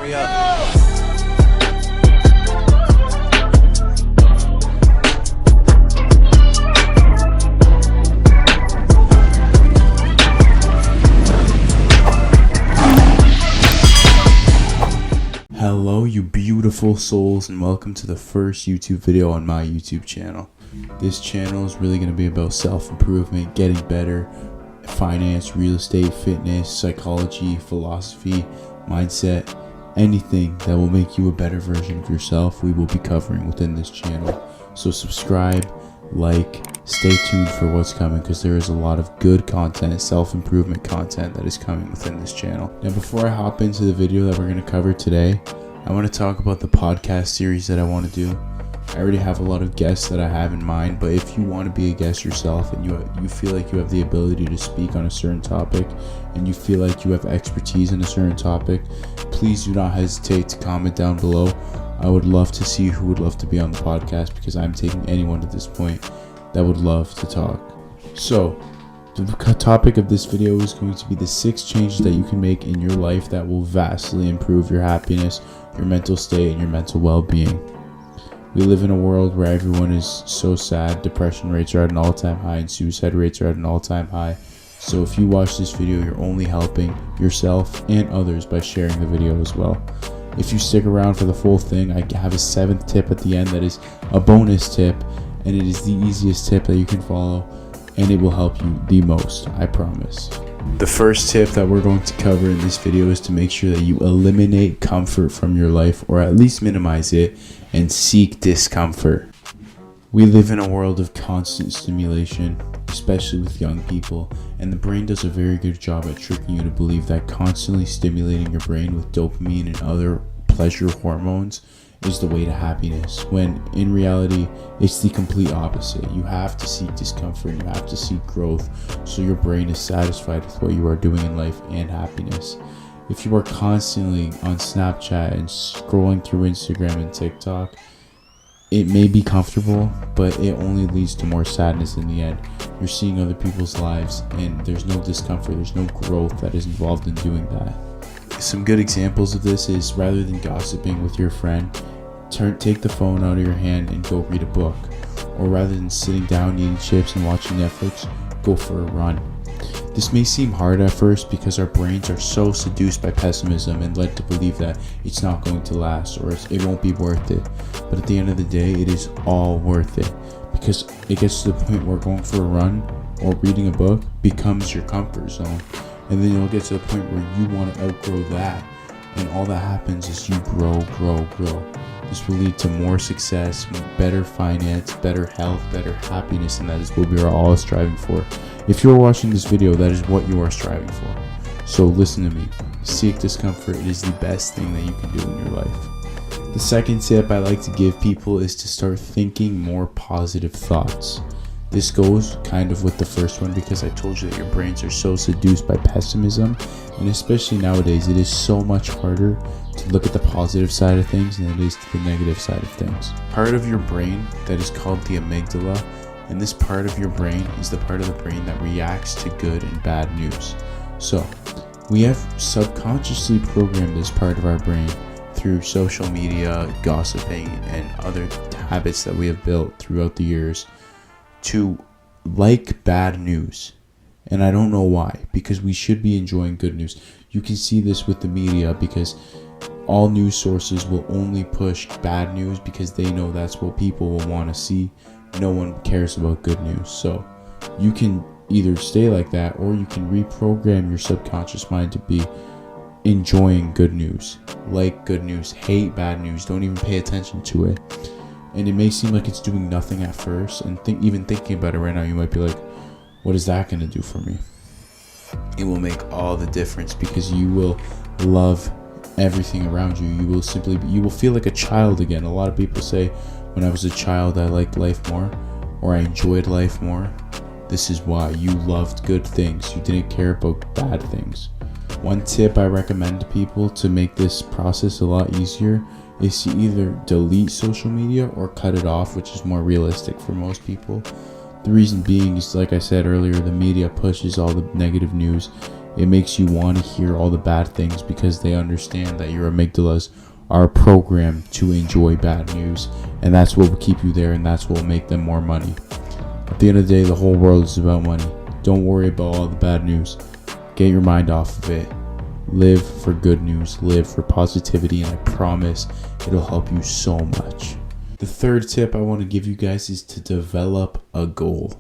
Hurry up. Hello you beautiful souls, and welcome to the first YouTube video on my YouTube channel. This channel is really going to be about self-improvement, getting better, finance, real estate, fitness, psychology, philosophy, mindset, anything that will make you a better version of yourself we will be covering within this channel. So subscribe, like, stay tuned for what's coming, because there is a lot of good content, self-improvement content that is coming within this channel. Now before I hop into the video that we're going to cover today, I want to talk about the podcast series that I want to do. I already have a lot of guests that I have in mind, but if you want to be a guest yourself and you feel like you have the ability to speak on a certain topic and you feel like you have expertise in a certain topic, please do not hesitate to comment down below. I would love to see who would love to be on the podcast, because I'm taking anyone at this point that would love to talk. So the topic of this video is going to be the 6 changes that you can make in your life that will vastly improve your happiness, your mental state, and your mental well-being. We live in a world where everyone is so sad. Depression rates are at an all-time high and suicide rates are at an all-time high. So if you watch this video, you're only helping yourself and others by sharing the video as well. If you stick around for the full thing, I have a 7th tip at the end that is a bonus tip, and it is the easiest tip that you can follow, and it will help you the most, I promise. The first tip that we're going to cover in this video is to make sure that you eliminate comfort from your life, or at least minimize it, and seek discomfort. We live in a world of constant stimulation, especially with young people, and the brain does a very good job at tricking you to believe that constantly stimulating your brain with dopamine and other pleasure hormones is the way to happiness, when in reality it's the complete opposite. You have to seek discomfort, you have to seek growth, so your brain is satisfied with what you are doing in life and happiness. If you are constantly on Snapchat and scrolling through Instagram and TikTok, it may be comfortable, but it only leads to more sadness in the end. You're seeing other people's lives and there's no discomfort, there's no growth that is involved in doing that. Some good examples of this is, rather than gossiping with your friend, take the phone out of your hand and go read a book. Or rather than sitting down eating chips and watching Netflix, go for a run. This may seem hard at first because our brains are so seduced by pessimism and led to believe that it's not going to last or it won't be worth it. But at the end of the day, it is all worth it, because it gets to the point where going for a run or reading a book becomes your comfort zone. And then you'll get to the point where you want to outgrow that. And all that happens is you grow. This will lead to more success, better finance, better health, better happiness, and that is what we are all striving for. If you are watching this video, that is what you are striving for. So listen to me. Seek discomfort. It is the best thing that you can do in your life. The second tip I like to give people is to start thinking more positive thoughts. This goes kind of with the first one, because I told you that your brains are so seduced by pessimism, and especially nowadays it is so much harder to look at the positive side of things than it is to the negative side of things. Part of your brain that is called the amygdala, and this part of your brain is the part of the brain that reacts to good and bad news. So we have subconsciously programmed this part of our brain through social media, gossiping, and other habits that we have built throughout the years to like bad news. And I don't know why, because we should be enjoying good news. You can see this with the media, because all news sources will only push bad news because they know that's what people will want to see. No one cares about good news. So you can either stay like that, or you can reprogram your subconscious mind to be enjoying good news, like good news, hate bad news, don't even pay attention to it. And it may seem like it's doing nothing at first, and even thinking about it right now, you might be like, what is that going to do for me? It will make all the difference, because you will love everything around you. You will feel like a child again. A lot of people say, when I was a child, I liked life more, or I enjoyed life more. This is why. You loved good things. You didn't care about bad things. One tip I recommend to people to make this process a lot easier is to either delete social media or cut it off, which is more realistic for most people. The reason being is, like I said earlier, the media pushes all the negative news. It makes you want to hear all the bad things because they understand that your amygdalas are programmed to enjoy bad news, and that's what will keep you there, and that's what will make them more money. At the end of the day, the whole world is about money. Don't worry about all the bad news. Get your mind off of it. Live for good news, live for positivity, and I promise it'll help you so much. The third tip I want to give you guys is to develop a goal.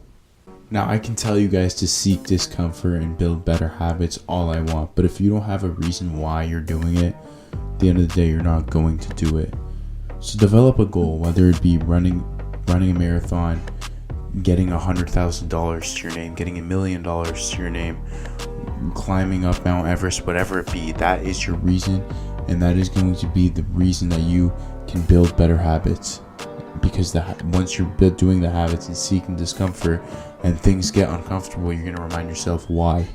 Now, I can tell you guys to seek discomfort and build better habits all I want, but if you don't have a reason why you're doing it, at the end of the day, you're not going to do it. So develop a goal, whether it be running a marathon, getting $100,000 to your name, getting $1 million to your name, climbing up Mount Everest, whatever it be. That is your reason, and that is going to be the reason that you can build better habits. Because once you're doing the habits and seeking discomfort and things get uncomfortable, you're going to remind yourself why.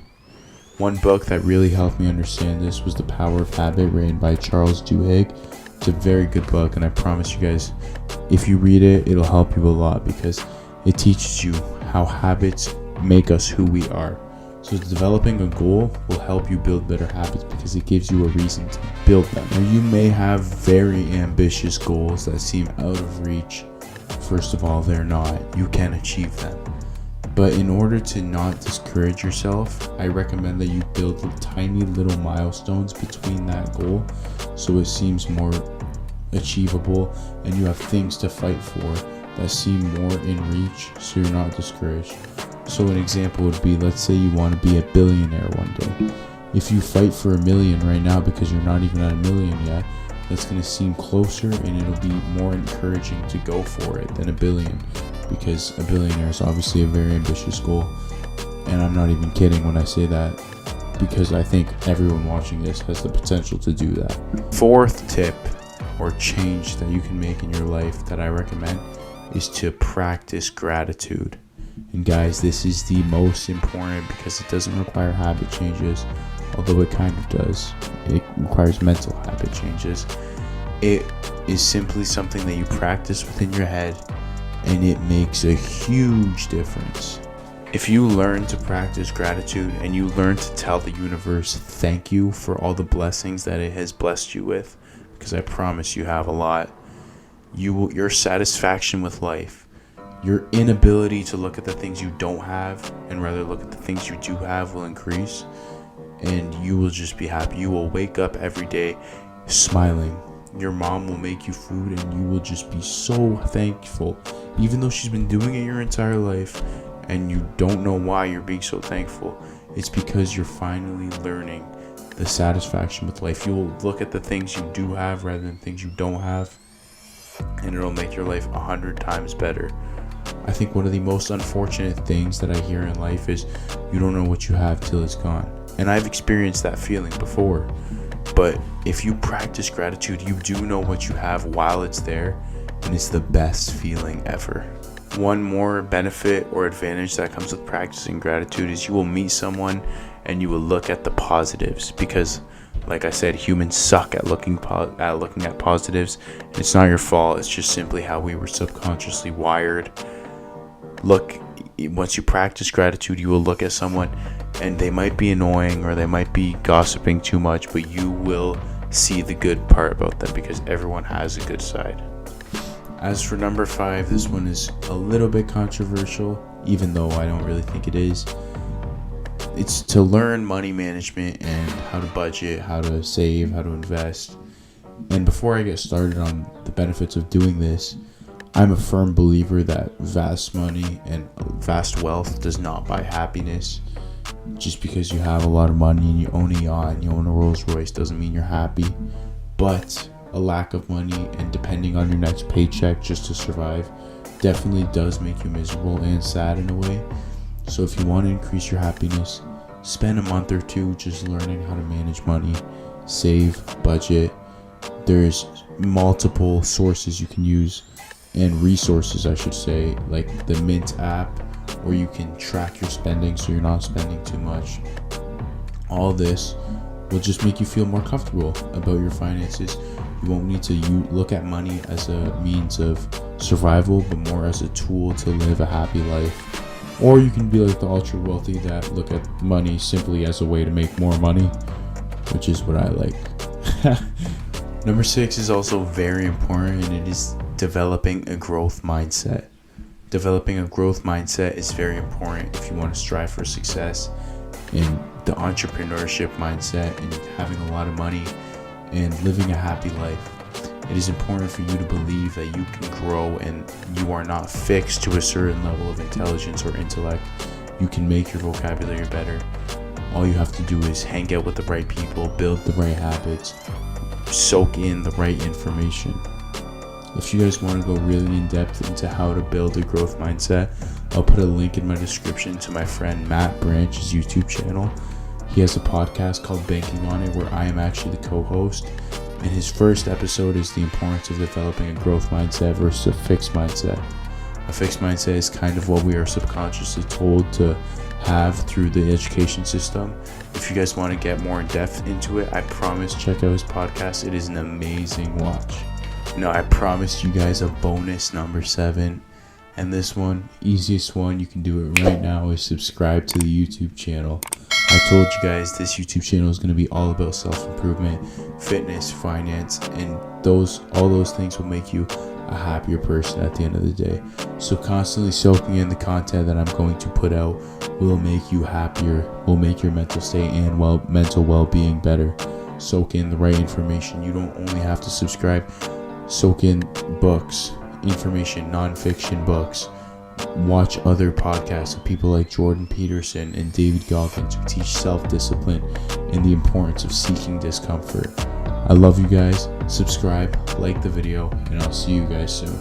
One book that really helped me understand this was The Power of Habit, written by Charles Duhigg. It's a very good book, and I promise you guys, if you read it, it'll help you a lot because it teaches you how habits make us who we are. So developing a goal will help you build better habits because it gives you a reason to build them. Now, you may have very ambitious goals that seem out of reach. First of all, they're not. You can achieve them. But in order to not discourage yourself, I recommend that you build tiny little milestones between that goal so it seems more achievable and you have things to fight for that seem more in reach so you're not discouraged. So an example would be, let's say you want to be a billionaire one day. If you fight for $1 million right now because you're not even at $1 million yet, that's going to seem closer and it'll be more encouraging to go for it than $1 billion, because $1 billionaire is obviously a very ambitious goal. And I'm not even kidding when I say that, because I think everyone watching this has the potential to do that. Fourth tip or change that you can make in your life that I recommend is to practice gratitude. And guys, this is the most important because it doesn't require habit changes, although it kind of does. It requires mental habit changes. It is simply something that you practice within your head, and it makes a huge difference. If you learn to practice gratitude and you learn to tell the universe thank you for all the blessings that it has blessed you with, because I promise you have a lot, your satisfaction with life, your inability to look at the things you don't have and rather look at the things you do have will increase, and you will just be happy. You will wake up every day smiling. Your mom will make you food and you will just be so thankful, even though she's been doing it your entire life and you don't know why you're being so thankful. It's because you're finally learning the satisfaction with life. You'll look at the things you do have rather than things you don't have, and it'll make your life 100 times better. I think one of the most unfortunate things that I hear in life is you don't know what you have till it's gone. And I've experienced that feeling before. But if you practice gratitude, you do know what you have while it's there, and it's the best feeling ever. One more benefit or advantage that comes with practicing gratitude is you will meet someone and you will look at the positives, because like I said, humans suck at looking at positives. It's not your fault. It's just simply how we were subconsciously wired. Look, once you practice gratitude, you will look at someone and they might be annoying or they might be gossiping too much, but you will see the good part about them because everyone has a good side. As for number 5, this one is a little bit controversial, even though I don't really think it is. It's to learn money management and how to budget, how to save, how to invest. And before I get started on the benefits of doing this, I'm a firm believer that vast money and vast wealth does not buy happiness. Just because you have a lot of money and you own a yacht and you own a Rolls Royce doesn't mean you're happy. But a lack of money and depending on your next paycheck just to survive definitely does make you miserable and sad in a way. So if you want to increase your happiness, spend a month or two just learning how to manage money, save, budget. There's multiple sources you can use, and resources I should say, like the Mint app, where you can track your spending so you're not spending too much. All this will just make you feel more comfortable about your finances. You won't need to look at money as a means of survival, but more as a tool to live a happy life. Or you can be like the ultra wealthy that look at money simply as a way to make more money, which is what I like. Number 6 is also very important, and it is developing a growth mindset. Developing a growth mindset is very important if you want to strive for success in the entrepreneurship mindset and having a lot of money and living a happy life. It is important for you to believe that you can grow and you are not fixed to a certain level of intelligence or intellect. You can make your vocabulary better. All you have to do is hang out with the right people, build the right habits, soak in the right information. If you guys want to go really in depth into how to build a growth mindset, I'll put a link in my description to my friend Matt Branch's YouTube channel. He has a podcast called Banking on It where I am actually the co-host. And his first episode is the importance of developing a growth mindset versus a fixed mindset. A fixed mindset is kind of what we are subconsciously told to have through the education system. If you guys want to get more in depth into it, I promise check out his podcast. It is an amazing watch. I promised you guys a bonus number 7. And this one, easiest one, you can do it right now, is subscribe to the YouTube channel. I told you guys this YouTube channel is going to be all about self-improvement, fitness, finance, and all those things will make you a happier person at the end of the day. So constantly soaking in the content that I'm going to put out will make you happier, will make your mental state and mental well-being better. Soak in the right information. You don't only have to subscribe. Soak in books, information, non-fiction books. Watch other podcasts of people like Jordan Peterson and David Goggins who teach self-discipline and the importance of seeking discomfort. I love you guys. Subscribe, like the video, and I'll see you guys soon.